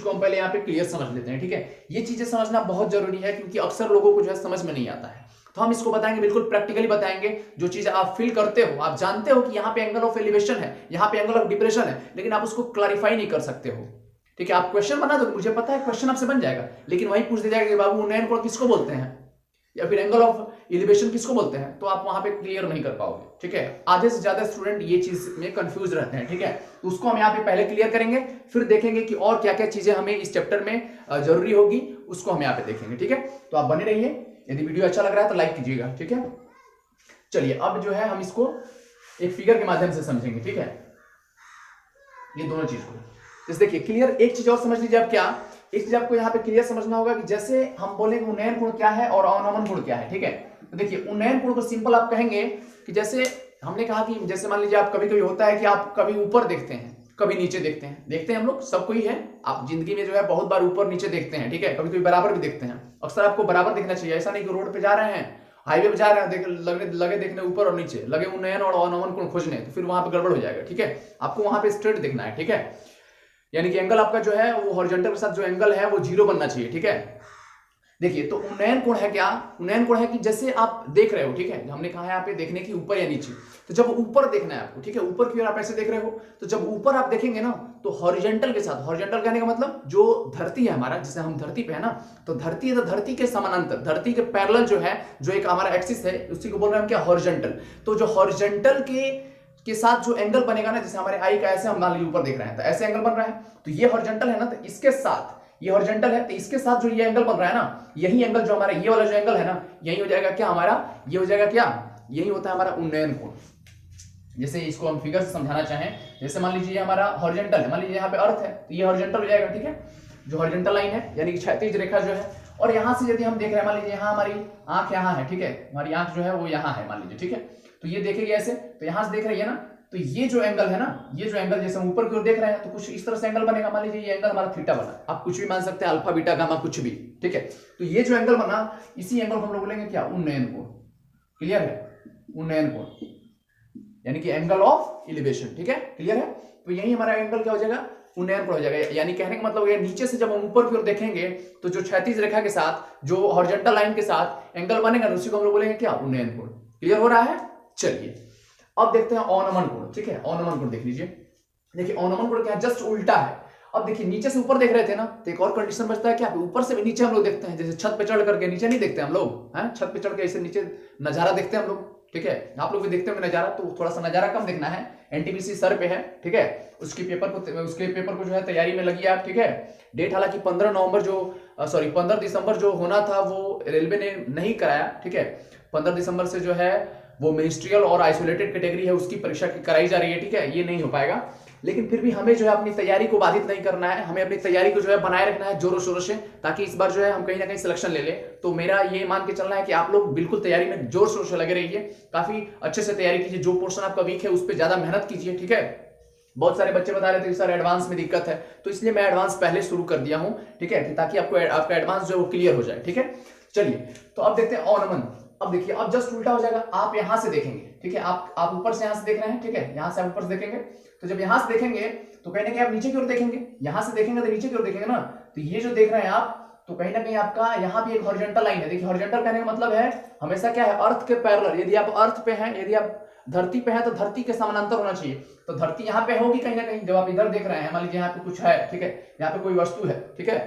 को हम पहले यहाँ पे क्लियर समझ लेते हैं, ठीक है। ये चीजें समझना बहुत जरूरी है क्योंकि अक्सर लोगों को जो है समझ में नहीं आता है, तो हम इसको बताएंगे, बिल्कुल प्रैक्टिकली बताएंगे। जो चीज आप फील करते हो, आप जानते हो कि यहाँ पे एंगल ऑफ एलिवेशन है, यहाँ पे एंगल ऑफ डिप्रेशन है, लेकिन आप उसको क्लैरिफाई नहीं कर सकते हो, ठीक है। आप क्वेश्चन बना दो, मुझे पता है क्वेश्चन आपसे बन जाएगा, लेकिन वही पूछ दिया जाएगा कि बाबू उन्नयन कोण किसको बोलते हैं या फिर एंगल ऑफ एलिवेशन किसको बोलते हैं, तो आप वहां पे क्लियर नहीं कर पाओगे, ठीक है। आधे से ज्यादा स्टूडेंट ये चीज में कंफ्यूज रहते हैं, ठीक है। तो उसको हम यहाँ पे पहले क्लियर करेंगे, फिर देखेंगे कि और क्या क्या चीजें हमें इस चैप्टर में जरूरी होगी, उसको हम यहाँ पे देखेंगे, ठीक है। तो आप बने रहिए, यदि वीडियो अच्छा लग रहा है तो लाइक कीजिएगा, ठीक है। चलिए अब जो है हम इसको एक फिगर के माध्यम से समझेंगे, ठीक है, ये दोनों चीज को। जैसे देखिए क्लियर, एक चीज और समझ लीजिए आप, क्या एक चीज आपको यहाँ पे क्लियर समझना होगा कि जैसे हम बोलेंगे उन्नयन कोण क्या है और अवनमन कोण क्या है, ठीक है। तो देखिए उन्नयन कोण को सिंपल आप कहेंगे कि जैसे हमने कहा कि जैसे मान लीजिए आप कभी कभी होता है कि आप कभी ऊपर देखते हैं, कभी नीचे देखते हैं हम लोग, सबको ही है, आप जिंदगी में जो है बहुत बार ऊपर नीचे देखते हैं, ठीक है। कभी कभी बराबर भी देखते हैं, अक्सर आपको बराबर देखना चाहिए, ऐसा नहीं कि रोड पे जा रहे हैं, हाईवे पे जा रहे हैं, लगे देखने ऊपर और नीचे, लगे उन्नयन और अवनमन कोण खोजने, तो फिर वहां पे गड़बड़ हो जाएगा, ठीक है। आपको वहां पे स्ट्रेट देखना है, ठीक है, यानी कि एंगल आपका जो है वो हॉरिजॉन्टल के साथ जो एंगल है वो 0 बनना चाहिए, ठीक है। देखिए तो उन्नयन कोण है क्या, उन्नयन कोण है कि जैसे आप देख रहे हो, ठीक है, हमने कहा है यहाँ पे देखने की ऊपर या नीचे, तो जब ऊपर देखना है आपको, ठीक है, ऊपर की ओर आप ऐसे देख रहे हो, तो जब ऊपर आप देखेंगे ना तो हॉरिजॉन्टल के साथ, हॉरिजॉन्टल कहने का मतलब जो धरती है हमारा, जिसे हम धरती पे है ना, तो धरती है, तो धरती के समानांतर, धरती के पैरेलल जो है, जो एक हमारा एक्सिस है, उसी को बोल रहे हैं हम क्या, हॉरिजॉन्टल। तो जो हॉरिजॉन्टल के साथ जो एंगल बनेगा ना, जैसे हमारे आई का ऐसे हम मान लीजिए ऊपर देख रहे हैं तो ऐसे एंगल बन रहा है, तो ये हॉरिजॉन्टल है ना, तो इसके साथ ये हॉरिजॉन्टल है, तो इसके साथ जो ये एंगल बन रहा है ना, यही एंगल जो हमारा ये वाला जो एंगल है ना, यही हो जाएगा क्या हमारा, ये हो जाएगा क्या, यही होता है हमारा उन्नयन कोण। जैसे इसको हम फिगर से समझाना चाहें, जैसे मान लीजिए हमारा हॉरिजॉन्टल है, मान लीजिए यहाँ पे अर्थ है, तो ये हॉरिजॉन्टल हो जाएगा, ठीक है, जो हॉरिजॉन्टल लाइन है यानी कि क्षैतिज रेखा जो है, और यहाँ से यदि हम देख रहे हैं, मान लीजिए यहाँ हमारी आंख यहाँ है, ठीक है, हमारी आंख जो है वो यहाँ है मान लीजिए, ठीक है, तो ये देखेंगे ऐसे, तो यहाँ से देख रही है ना, तो ये जो एंगल है ना, ये जो एंगल जैसे हम ऊपर की ओर देख रहे हैं तो कुछ इस तरह से एंगल बनेगा, मान लीजिए ये एंगल हमारा थीटा बना, आप कुछ भी मान सकते हैं, अल्फा बीटा गामा कुछ भी, ठीक है। तो ये जो एंगल बना, इसी एंगल को हम लोग बोलेंगे क्या, उन्नयन कोण। क्लियर है, उन्नयन कोण यानी कि एंगल ऑफ एलिवेशन, ठीक है, क्लियर है। तो यही हमारा एंगल क्या हो जाएगा, उन्नयन कोण हो जाएगा, यानी कहने का मतलब ये नीचे से जब हम ऊपर की ओर देखेंगे तो जो क्षैतिज रेखा के साथ, जो हॉरिजॉन्टल लाइन के साथ एंगल बनेगा, उसी को हम लोग बोलेंगे क्या, उन्नयन कोण। क्लियर हो रहा है। चलिए अब देखते हैं अवनमन कोण, ठीक है, अवनमन कोण देख लीजिए। देखिए अवनमन कोण क्या है, जस्ट उल्टा है। अब देखिए नीचे से ऊपर देख रहे थे ना, तो एक और कंडीशन बचता है क्या, ऊपर से भी नीचे हम लोग देखते हैं, जैसे छत पे चढ़ करके, नीचे नहीं देखते हम लोग हैं, छत पे चढ़ के ऐसे नीचे नजारा देखते हैं हम लोग, ठीक है, आप लोग भी देखते होंगे नजारा, तो थोड़ा सा नजारा कम देखना है, एनटीपीसी सर पे है, ठीक है, उसके पेपर को जो है तैयारी में लगी आप, ठीक है। डेट हालांकि 15 दिसंबर जो होना था वो रेलवे ने नहीं कराया, ठीक है, 15 दिसंबर से जो है वो मिनिस्ट्रियल और आइसोलेटेड कैटेगरी है उसकी परीक्षा कराई जा रही है, ठीक है, ये नहीं हो पाएगा, लेकिन फिर भी हमें जो है अपनी तैयारी को बाधित नहीं करना है, हमें अपनी तैयारी को जो है बनाए रखना है जोरों शोरों से, ताकि इस बार जो है हम कहीं ना कहीं सिलेक्शन ले ले। तो मेरा ये मान के चलना है कि आप लोग बिल्कुल तैयारी में जोर शोर से लगे रहिए, काफी अच्छे से तैयारी कीजिए, जो पोर्शन आपका वीक है उस पर ज्यादा मेहनत कीजिए, ठीक है। बहुत सारे बच्चे बता रहे थे कि सर एडवांस में दिक्कत है, तो इसलिए मैं एडवांस पहले शुरू कर दिया हूं, ठीक है, ताकि आपका एडवांस जो है वो क्लियर हो जाए, ठीक है। चलिए तो अब देखते हैं अवनमन। अब देखिए अब जस्ट उल्टा हो जाएगा, आप यहां से देखेंगे, ठीक है, आप ऊपर से यहां से देख रहे हैं, ठीक है, यहां से आप ऊपर से देखेंगे, तो जब यहां से देखेंगे तो कहीं ना कहीं आप नीचे की ओर देखेंगे, यहां से देखेंगे तो नीचे की ओर देखेंगे ना, तो ये जो देख रहे हैं आप, तो कहीं ना कहीं आपका यहाँ भी एक हॉरिजॉन्टल लाइन है। देखिए हॉरिजॉन्टल कहने का मतलब है हमेशा क्या है, अर्थ के पैरेलल, यदि आप अर्थ पे हैं, यदि आप धरती पे हैं तो धरती के समानांतर होना चाहिए, तो धरती यहाँ पे होगी कहीं ना कहीं, जब आप इधर देख रहे हैं, मान लीजिए यहाँ पे कुछ है, ठीक है, यहाँ पे कोई वस्तु है, ठीक है,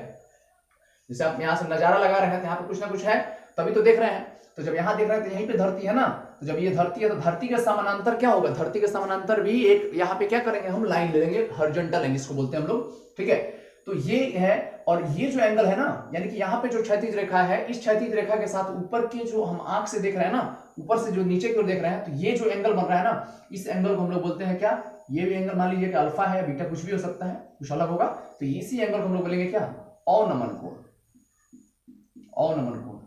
जैसे आप यहाँ से नजारा लगा रहे हैं तो यहाँ पे कुछ ना कुछ है, तभी तो देख रहे हैं, तो जब यहाँ देख रहे हैं तो यहीं पे धरती है ना, तो जब ये धरती है तो धरती के समानांतर क्या होगा, धरती के समानांतर भी एक यहाँ पे क्या करेंगे, हम लाइन ले लेंगे, हॉरिजॉन्टल लाइन इसको बोलते हैं हम लोग, ठीक है। तो ये है, और ये जो एंगल है ना, यानी कि यहाँ पे जो क्षैतिज रेखा है, इस क्षैतिज रेखा के साथ ऊपर के जो हम आंख से देख रहे हैं ना, ऊपर से जो नीचे की ओर देख रहे हैं, तो ये जो एंगल बन रहा है ना, इस एंगल को हम लोग बोलते हैं क्या, ये भी एंगल मान लीजिए कि अल्फा है, बीटा कुछ भी हो सकता है, कुछ अलग होगा, तो इसी एंगल को हम लोग बोलेंगे क्या, अवनमन कोण। अवनमन कोण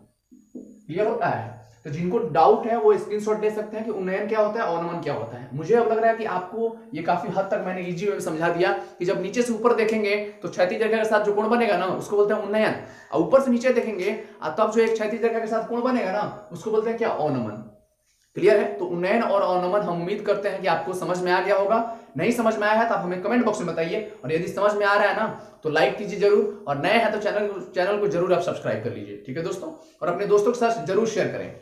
क्लियर होता है। तो जिनको डाउट है वो स्क्रीनशॉट ले सकते हैं कि उन्नयन क्या होता है, अवनमन क्या होता है। मुझे अब लग रहा है कि आपको ये काफी हद तक मैंने इजी वे में समझा दिया कि जब नीचे से ऊपर देखेंगे तो क्षैतिज रेखा के साथ जो कोण बनेगा ना उसको बोलते हैं उन्नयन, और ऊपर से नीचे देखेंगे तब जो एक क्षैतिज रेखा के साथ कोण बनेगा ना उसको बोलते हैं क्या, अवनमन। क्लियर है। तो उन्नयन और अवनमन हम उम्मीद करते हैं कि आपको समझ में आ गया होगा। नहीं समझ में आया है तो आप हमें कमेंट बॉक्स में बताइए, और यदि समझ में आ रहा है ना तो लाइक कीजिए जरूर, और नए हैं तो चैनल को जरूर आप सब्सक्राइब कर लीजिए, ठीक है दोस्तों, और अपने दोस्तों के साथ जरूर शेयर करें।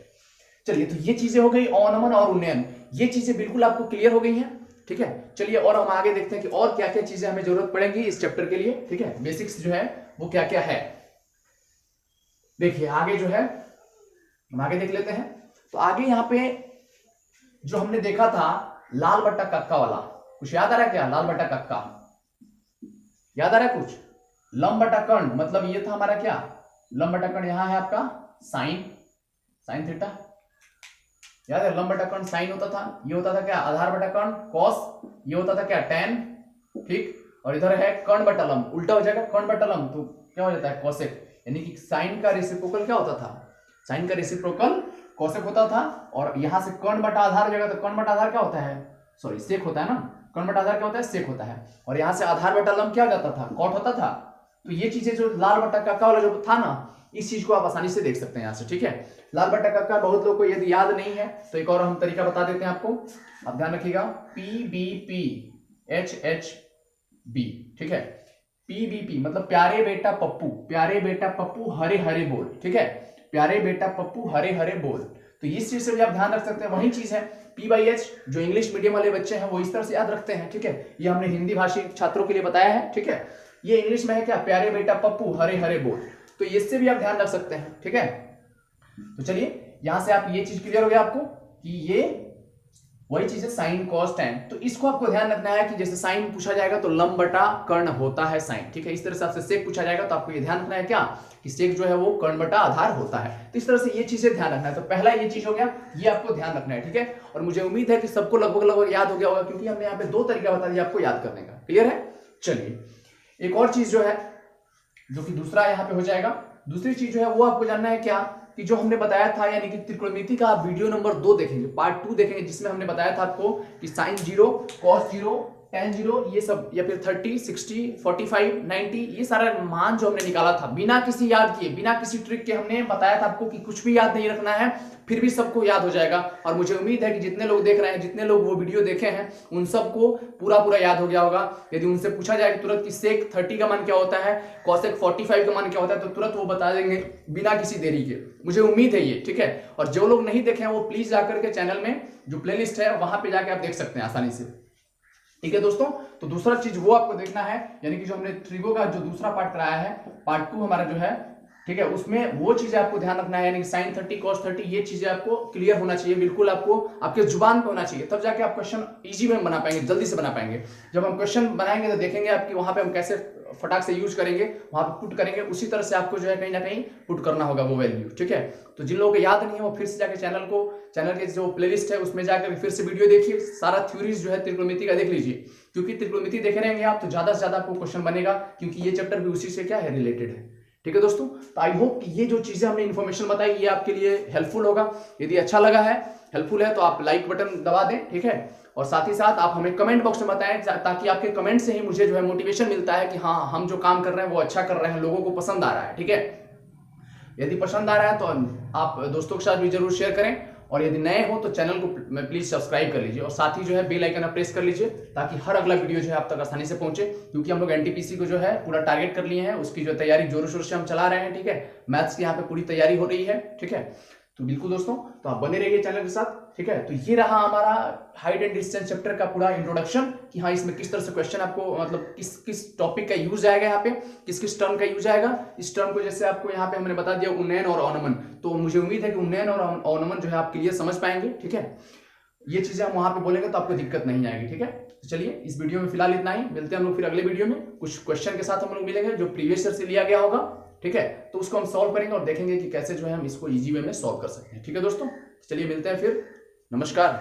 चलिए, तो ये चीजें हो गई अवनमन और उन्नयन, ये चीजें बिल्कुल आपको क्लियर हो गई हैं, ठीक है। चलिए और हम आगे देखते हैं कि और क्या क्या चीजें हमें जरूरत पड़ेंगी इस चैप्टर के लिए, ठीक है। बेसिक्स जो है वो क्या क्या है, देखिए आगे जो है हम आगे देख लेते हैं। तो आगे यहाँ पे जो हमने देखा था लाल बट्टा कक्का वाला, कुछ याद आ रहा है क्या? लाल बट्टा कक्का याद आ रहा है कुछ? लंब बटा कर्ण, मतलब ये था हमारा क्या? लंब बटा कर्ण यहां है आपका साइन थीटा, याद है? लंब बटा कर्ण साइन होता था, ये होता था क्या? आधार बटा कर्ण कॉस, ये होता था क्या? टेन, ठीक। और इधर है कर्ण बटा लंब, उल्टा हो जाएगा कर्ण बटा लंब, तो क्या हो जाता है? कोसेक। यानी कि साइन का रेसिप्रोकल क्या होता था? साइन का रेसिप्रोकल कोसेक होता था। और यहां से कर्ण बटा आधार हो जाएगा, तो कर्ण बटा आधार क्या होता है? सॉरी, सेक होता है ना। कर्ण बटा आधार क्या होता है? सेक होता है। और यहां से आधार बटा लंब क्या हो जाता था? कॉट होता था। तो ये चीजें जो लाल बटा कक्का वाला जो था ना, इस चीज को आप आसानी से देख सकते हैं यहां से, ठीक है। लाल बटा कक्का बहुत लोग को यदि याद नहीं है तो एक और हम तरीका बता देते हैं आपको, आप ध्यान रखिएगा। PBP ठीक है। PBP मतलब प्यारे बेटा पप्पू, प्यारे बेटा पप्पू हरे हरे बोल, ठीक है। प्यारे बेटा पप्पू हरे हरे बोल, तो इस चीज से भी आप ध्यान रख सकते हैं। वही चीज है P/H, जो इंग्लिश मीडियम वाले बच्चे हैं वो इस तरह से याद रखते हैं, ठीक है। ये हमने हिंदी भाषी छात्रों के लिए बताया है, ठीक है। ये इंग्लिश में है क्या? प्यारे बेटा पप्पू हरे हरे बोल, तो इससे भी आप ध्यान रख सकते हैं, ठीक है। तो चलिए यहां से आप ये चीज क्लियर हो गया आपको कि ये वही चीज है साइन कॉस टैन। तो इसको आपको ध्यान रखना है कि जैसे साइन पूछा जाएगा तो लंब बटा कर्ण होता है साइन, ठीक है। इस तरह से आपसे सेक पूछा जाएगा तो आपको ये ध्यान रखना है क्या कि सेक जो है वो कर्ण बटा आधार होता है। तो इस तरह से ये चीजें ध्यान रखना है। तो पहला ये चीज हो गया, ये आपको ध्यान रखना है, ठीक है। और मुझे उम्मीद है कि सबको लगभग याद हो गया होगा, क्योंकि हमने यहाँ पे 2 तरीका बता दिया आपको याद करने का। क्लियर है? चलिए एक और चीज जो है, जो कि दूसरा यहाँ पे हो जाएगा, दूसरी चीज जो है वो आपको जानना है क्या कि जो हमने बताया था, यानी कि त्रिकोणमिति का आप वीडियो नंबर 2 देखेंगे, पार्ट 2 देखेंगे, जिसमें हमने बताया था आपको कि साइन 0, कॉस 0, tan 0, ये सब, या फिर 30, 60, 45, 90, ये सारा मान जो हमने निकाला था बिना किसी याद किए, बिना किसी ट्रिक के, हमने बताया था आपको कि कुछ भी याद नहीं रखना है, फिर भी सबको याद हो जाएगा। और मुझे उम्मीद है कि जितने लोग देख रहे हैं, जितने लोग वो वीडियो देखे हैं, उन सबको पूरा याद हो गया होगा। यदि उनसे पूछा जाए कि तुरंत कि सेक 30 का मान क्या होता है, कॉसेक 45 का मान क्या होता है, तो तुरंत वो बता देंगे बिना किसी देरी के, मुझे उम्मीद है ये, ठीक है। और जो लोग नहीं देखे हैं वो प्लीज जाकर के चैनल में जो प्लेलिस्ट है वहां पे जाके आप देख सकते हैं आसानी से, ठीक है दोस्तों। तो दूसरा चीज वो आपको देखना है, यानी कि जो हमने ट्रिगो का जो दूसरा पार्ट कराया है, पार्ट 2 हमारा जो है, ठीक है, उसमें वो चीजें आपको ध्यान रखना है, यानी कि साइन 30, कॉस 30, ये चीजें आपको क्लियर होना चाहिए, बिल्कुल आपको आपके जुबान पे होना चाहिए, तब जाके आप क्वेश्चन इजी में बना पाएंगे, जल्दी से बना पाएंगे। जब हम क्वेश्चन बनाएंगे तो देखेंगे आपकी वहां पे हम कैसे फटाक से यूज करेंगे, वहां पे पुट करेंगे, उसी तरह से आपको जो है कहीं ना कहीं पुट करना होगा वो वैल्यू, ठीक है। तो जिन लोगों को याद नहीं है वो फिर से जाके चैनल के जो प्लेलिस्ट है उसमें जाकर फिर से वीडियो देखिए, सारा थ्योरीज जो है त्रिकोणमिति का देख लीजिए, क्योंकि त्रिकोणमिति देखे रहेंगे आप तो ज्यादा से ज्यादा आपको क्वेश्चन बनेगा, क्योंकि ये चैप्टर भी उसी से क्या है, रिलेटेड है, ठीक है दोस्तों। तो आई होप कि ये जो चीजें हमने इन्फॉर्मेशन बताई ये आपके लिए हेल्पफुल होगा। यदि अच्छा लगा है, हेल्पफुल है, तो आप लाइक बटन दबा दें, ठीक है। और साथ ही साथ आप हमें कमेंट बॉक्स में बताएं, ताकि आपके कमेंट से ही मुझे जो है मोटिवेशन मिलता है कि हाँ हम जो काम कर रहे हैं वो अच्छा कर रहे हैं, लोगों को पसंद आ रहा है, ठीक है। यदि पसंद आ रहा है तो आप दोस्तों के साथ भी जरूर शेयर करें, और यदि नए हो तो चैनल को प्लीज सब्सक्राइब कर लीजिए, और साथ ही जो है बेल आइकन प्रेस कर लीजिए, ताकि हर अगला वीडियो जो है आप तक आसानी से पहुंचे, क्योंकि हम लोग एनटीपीसी को जो है पूरा टारगेट कर लिए हैं, उसकी जो तैयारी जोरों शोर से हम चला रहे हैं, ठीक है। मैथ्स की यहाँ पे पूरी तैयारी हो रही है, ठीक है। तो बिल्कुल दोस्तों, तो आप बने रहिए चैनल के साथ, ठीक है। तो ये रहा हमारा हाइट एंड डिस्टेंस चैप्टर का पूरा इंट्रोडक्शन, कि हाँ इसमें किस तरह से क्वेश्चन आपको, मतलब किस किस टॉपिक का यूज आएगा, यहाँ पे किस किस टर्म का यूज आएगा। इस टर्म को जैसे आपको यहाँ पे हमने बता दिया उन्नयन और अवनमन, तो मुझे उम्मीद है कि उन्नयन और अवनमन जो है आप क्लियर समझ पाएंगे, ठीक है। ये चीजें हम वहां पे बोलेंगे तो आपको दिक्कत नहीं आएगी, ठीक है। तो चलिए इस वीडियो में फिलहाल इतना ही, मिलते हैं हम लोग फिर अगले वीडियो में कुछ क्वेश्चन के साथ हम लोग मिलेंगे जो प्रीवियस ईयर से लिया गया होगा, ठीक है। तो उसको हम सॉल्व करेंगे और देखेंगे कि कैसे जो है हम इसको इजी वे में सॉल्व कर सकते हैं, ठीक है दोस्तों। चलिए मिलते हैं फिर, नमस्कार।